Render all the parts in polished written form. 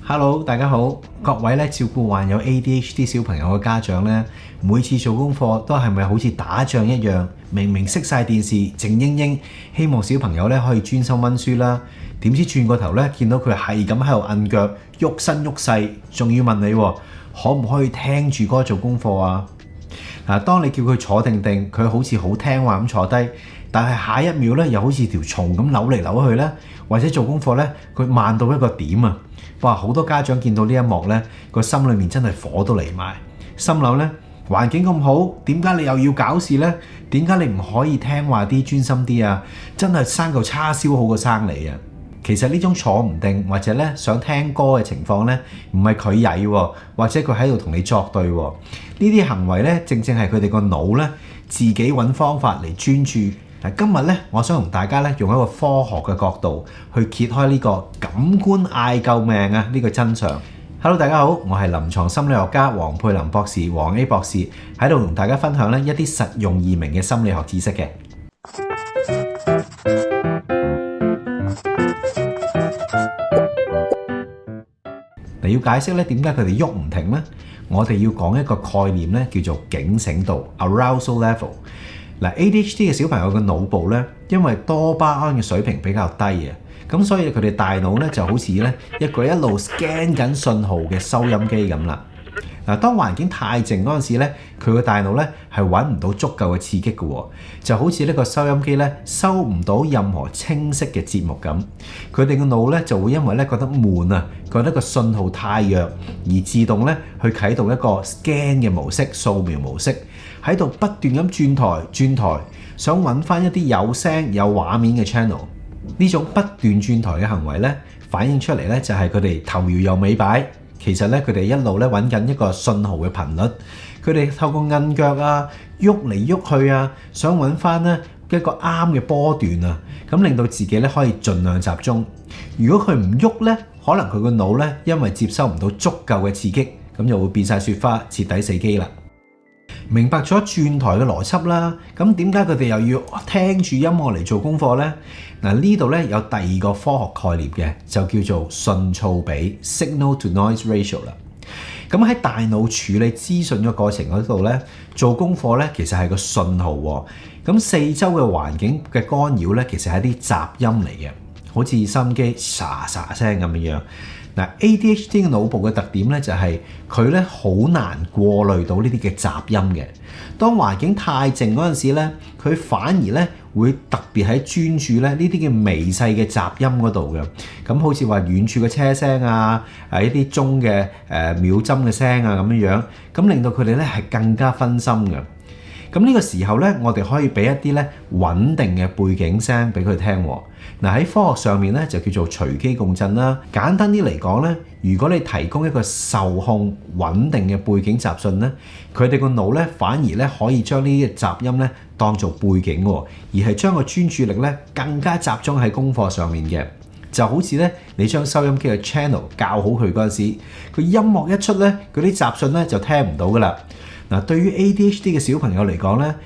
Hello，大家好，各位咧照顧患有 ADHD 小朋友嘅家長咧，每次做功課都係咪好似打仗一樣？明明熄晒電視，靜英英，希望小朋友咧可以專心温書啦。點知轉個頭咧，見到佢係咁喺度摁腳、喐身喐勢，仲要問你可唔可以聽住歌做功課啊？嗱，當你叫佢坐定定，佢好似好聽話咁坐低，但係下一秒咧又好似條蟲咁扭嚟扭去咧，或者做功課咧佢慢到一個點啊！哇！好多家長見到呢一幕咧，個心裏面真係火都嚟埋，心諗咧環境咁好，點解你又要搞事咧？點解你唔可以聽話啲、專心啲啊？真係生嚿叉燒好過生你啊！其實呢種坐唔定或者咧想聽歌嘅情況咧，唔係佢曳喎，或者佢喺度同你作對喎。呢啲行為咧，正正係佢哋個腦咧自己揾方法嚟專注。嗱，今日咧，我想同大家咧用一個科學嘅角度去揭開呢個感官嗌救命啊呢個真相。Hello， 大家好，我係臨床心理學家黃佩林博士，黃 A 博士喺度同大家分享咧一啲實用易明嘅心理學知識嘅。要解釋咧點解佢哋喐唔停呢？我哋要講一個概念咧，叫做警醒度 （arousal level）。嗱，ADHD 嘅小朋友嘅腦部咧，因為多巴胺嘅水平比較低啊，咁所以佢哋大腦咧就好似咧一個一路 scan 緊信號嘅收音機咁啦。嗱，當環境太靜嗰陣時咧，佢個大腦咧係揾唔到足夠嘅刺激嘅喎，就好似呢個收音機咧收唔到任何清晰嘅節目咁。佢哋嘅腦咧就會因為咧覺得悶啊，覺得個信號太弱，而自動咧去啟動一個 scan 嘅模式、掃描模式，喺度不斷咁轉台，想揾翻一啲有聲有畫面嘅 channel。呢種不斷轉台嘅行為咧，反映出嚟咧就係佢哋頭搖又尾擺。其實咧，佢哋一路咧揾緊一個信號嘅頻率，佢哋透過摁腳啊、喐嚟喐去啊，想揾翻咧一個啱嘅波段啊，咁令到自己咧可以盡量集中。如果佢唔喐咧，可能佢個腦咧因為接收唔到足夠嘅刺激，咁就會變晒雪花，徹底死機啦。明白咗轉台嘅邏輯啦，咁點解佢哋又要聽住音樂嚟做功課呢？嗱，呢度咧有第二個科學概念嘅，就叫做信噪比 （signal to noise ratio） 啦。咁喺大腦處理資訊嘅過程嗰度咧，做功課咧其實係個信號喎。咁四周嘅環境嘅干擾咧，其實係啲雜音嚟嘅，好似收音機沙沙聲咁樣。嗱，ADHD 嘅腦部嘅特點咧就係佢咧好難過濾到呢啲嘅雜音嘅。當環境太靜嗰陣時咧，佢反而咧會特別喺專注咧呢啲嘅微細嘅雜音嗰度嘅。咁好似話遠處嘅車聲啊，一啲鐘嘅秒針嘅聲啊咁樣，咁令到佢哋咧係更加分心嘅。咁呢個時候咧，我哋可以俾一啲咧穩定嘅背景聲俾佢聽。嗱，喺科學上面咧就叫做隨機共振啦。簡單啲嚟講咧，如果你提供一個受控穩定嘅背景雜訊咧，佢哋個腦咧反而咧可以將呢啲雜音咧當做背景，而係將個專注力咧更加集中喺功課上面嘅。就好似咧你將收音機嘅 channel 校好佢嗰陣時，佢音樂一出咧，嗰啲雜訊咧就聽唔到噶啦。嗱，對於 ADHD 嘅小朋友嚟講咧，呢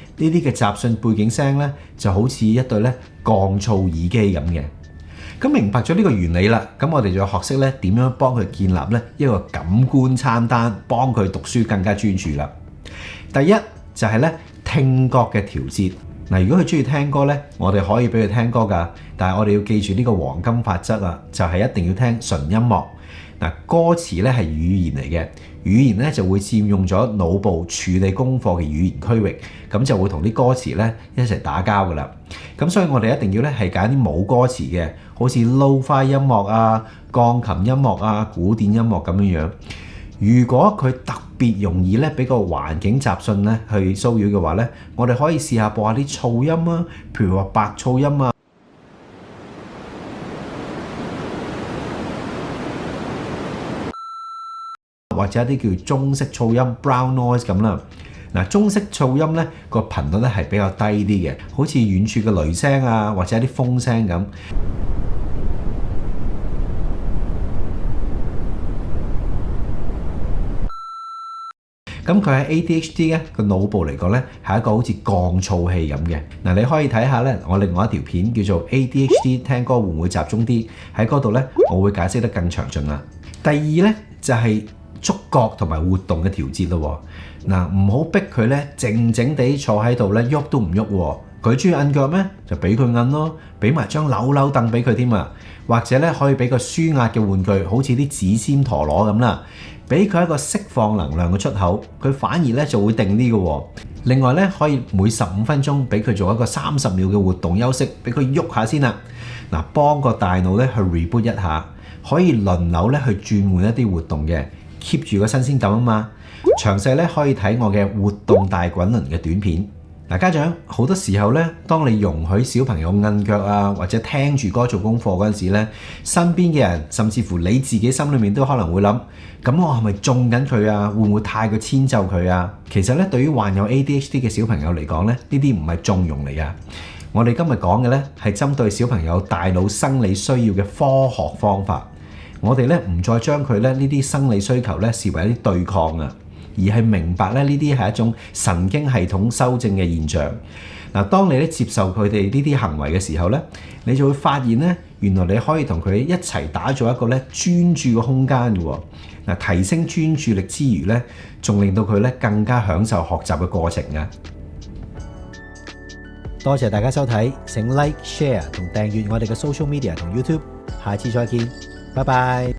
啲嘅雜訊背景聲咧就好似一對咧降噪耳機咁嘅。咁明白咗呢個原理啦，咁我哋就要學識咧點樣幫佢建立咧一個感官餐單，幫佢讀書更加專注啦。第一就係咧聽覺嘅調節。嗱，如果佢中意聽歌咧，我哋可以俾佢聽歌㗎，但係我哋要記住呢個黃金法則啊，就係一定要聽純音樂。嗱，歌詞咧係語言嚟嘅，語言咧就會佔用咗腦部處理功課嘅語言區域，咁就會同啲歌詞咧一齊打交噶啦。咁所以我哋一定要咧係揀啲冇歌詞嘅，好似 lo-fi 音樂啊、鋼琴音樂啊、古典音樂咁樣樣。如果佢特別容易咧俾個環境雜訊咧去騷擾嘅話咧，我哋可以試下播下啲噪音啊，譬如話白噪音啊。或者一啲叫中式噪音 brown noise 咁啦。嗱，中式噪音咧個頻率咧係比較低啲嘅，好似遠處嘅雷聲啊，或者一啲風聲咁。咁佢喺 ADHD 咧個腦部嚟講咧係一個好似降噪器咁嘅。嗱，你可以睇下咧我另外一條片叫做 ADHD 聽歌會唔會集中啲，喺嗰度咧我會解釋得更詳盡啦。第二咧就係觸覺同埋活動嘅調節咯。嗱，唔好逼佢咧靜靜地坐喺度咧，喐都唔喐。佢中意摁腳咩？就俾佢摁咯，俾埋張扭扭凳俾佢添啊！或者咧可以俾個舒壓嘅玩具，好似啲指尖陀螺咁啦，俾佢一個釋放能量嘅出口，佢反而咧就會定啲嘅。另外咧可以每15分鐘俾佢做一個30秒嘅活動休息，俾佢喐下先啦。嗱，幫個大腦咧去 reboot 一下，可以輪流咧去轉換一啲活動嘅 ，keep 住個新鮮感啊嘛。詳細咧可以睇我嘅活動大滾輪嘅短片。嗱，家長好多時候咧，當你容許小朋友摁腳啊，或者聽住歌做功課嗰陣時咧，身邊嘅人甚至乎你自己心裏面都可能會諗：咁我係咪縱緊佢啊？會唔會太過遷就佢啊？其實咧，對於患有 ADHD 嘅小朋友嚟講咧，呢啲唔係縱容嚟噶。我哋今日講嘅咧係針對小朋友大腦生理需要嘅科學方法。我哋咧唔再將佢咧呢啲生理需求咧視為一啲對抗啊，而係明白咧呢啲係一種神經系統修正嘅現象。嗱，當你咧接受佢哋呢啲行為嘅時候咧，你就會發現咧，原來你可以同佢一齊打造一個咧專注嘅空間嘅。嗱，提升專注力之餘咧，仲令到佢咧更加享受學習嘅過程啊！多謝大家收睇，請 Like、Share 同訂閱我哋嘅 Social Media 同 YouTube。下次再見，拜拜。